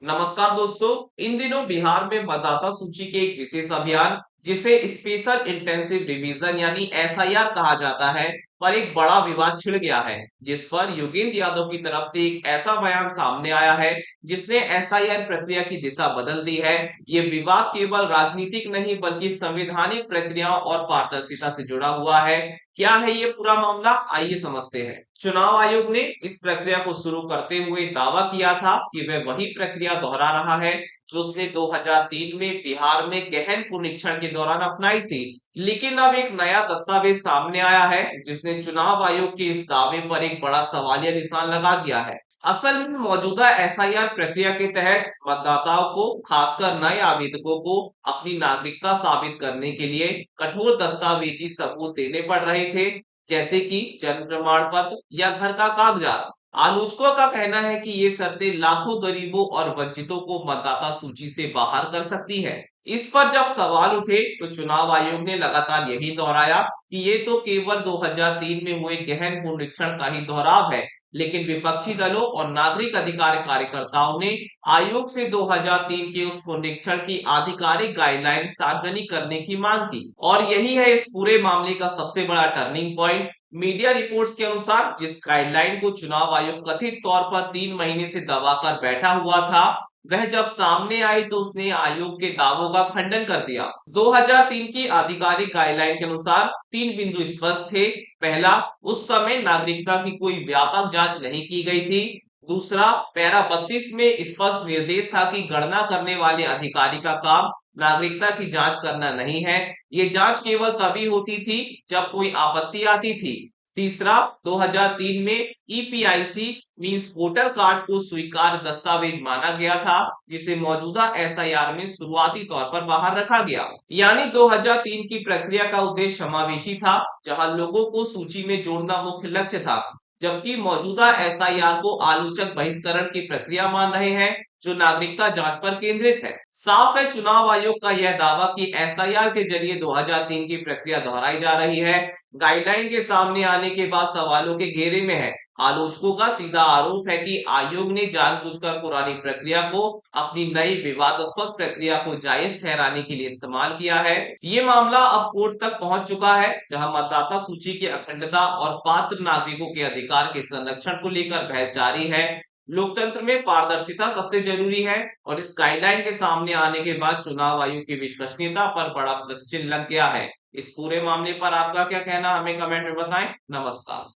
नमस्कार दोस्तों। इन दिनों बिहार में मतदाता सूची के एक विशेष अभियान जिसे स्पेशल इंटेंसिव रिवीजन यानी एसआईआर कहा जाता है पर एक बड़ा विवाद छिड़ गया है, जिस पर योगेंद्र यादव की तरफ से एक ऐसा बयान सामने आया है जिसने एसआईआर प्रक्रिया की दिशा बदल दी है। ये विवाद केवल राजनीतिक नहीं बल्कि संवैधानिक प्रक्रियाओं और पारदर्शिता से जुड़ा हुआ है। क्या है ये पूरा मामला, आइए समझते हैं। चुनाव आयोग ने इस प्रक्रिया को शुरू करते हुए दावा किया था कि वह वही प्रक्रिया दोहरा रहा है जो उसने 2003 में बिहार में गहन पुनरीक्षण के दौरान अपनाई थी। लेकिन अब एक नया दस्तावेज सामने आया है जिसने चुनाव आयोग के इस दावे पर एक बड़ा सवालिया निशान लगा दिया है। असल में मौजूदा एसआईआर प्रक्रिया के तहत मतदाताओं को, खासकर नए आवेदकों को, अपनी नागरिकता साबित करने के लिए कठोर दस्तावेजी सबूत देने पड़ रहे थे, जैसे कि जन्म प्रमाण पत्र या घर का कागजात। आलोचकों का कहना है कि ये शर्तें लाखों गरीबों और वंचितों को मतदाता सूची से बाहर कर सकती है। इस पर जब सवाल उठे तो चुनाव आयोग ने लगातार यही दोहराया कि ये तो केवल 2003 में हुए गहन पुनरीक्षण का ही दोहराव है। लेकिन विपक्षी दलों और नागरिक अधिकार कार्यकर्ताओं ने आयोग से 2003 के उस पुनरीक्षण की आधिकारिक गाइडलाइन सार्वजनिक करने की मांग की, और यही है इस पूरे मामले का सबसे बड़ा टर्निंग पॉइंट। मीडिया रिपोर्ट्स के अनुसार जिस गाइडलाइन को चुनाव आयोग कथित तौर पर 3 महीने से दबाकर बैठा हुआ था, वह जब सामने आई तो उसने आयोग के दावों का खंडन कर दिया। 2003 की आधिकारिक गाइडलाइन के अनुसार 3 बिंदु स्पष्ट थे। पहला, उस समय नागरिकता की कोई व्यापक जांच नहीं की गई थी। दूसरा, पैरा 32 में स्पष्ट निर्देश था कि गणना करने वाले अधिकारी का काम नागरिकता की जांच करना नहीं है। ये जांच केवल तभी होती थी जब कोई आपत्ति आती थी। तीसरा, 2003 में ईपीआईसी मींस वोटर कार्ड को स्वीकार्य दस्तावेज माना गया था, जिसे मौजूदा एसआईआर में शुरुआती तौर पर बाहर रखा गया। यानी 2003 की प्रक्रिया का उद्देश्य समावेशी था, जहां लोगों को सूची में जोड़ना मुख्य लक्ष्य था, जबकि मौजूदा एसआईआर को आलोचक बहिष्करण की प्रक्रिया मान रहे हैं जो नागरिकता जांच पर केंद्रित है। साफ है, चुनाव आयोग का यह दावा कि एसआईआर के जरिए 2003 की प्रक्रिया दोहराई जा रही है, गाइडलाइन के सामने आने के बाद सवालों के घेरे में है। आलोचकों का सीधा आरोप है कि आयोग ने जानबूझकर पुरानी प्रक्रिया को अपनी नई विवादास्पद प्रक्रिया को जायज ठहराने के लिए इस्तेमाल किया है। ये मामला अब कोर्ट तक पहुंच चुका है, जहां मतदाता सूची की अखंडता और पात्र नागरिकों के अधिकार के संरक्षण को लेकर बहस जारी है। लोकतंत्र में पारदर्शिता सबसे जरूरी है, और इस गाइडलाइन के सामने आने के बाद चुनाव आयोग की विश्वसनीयता पर बड़ा प्रश्न चिन्ह लग गया है। इस पूरे मामले पर आपका क्या कहना, हमें कमेंट में बताएं। नमस्कार।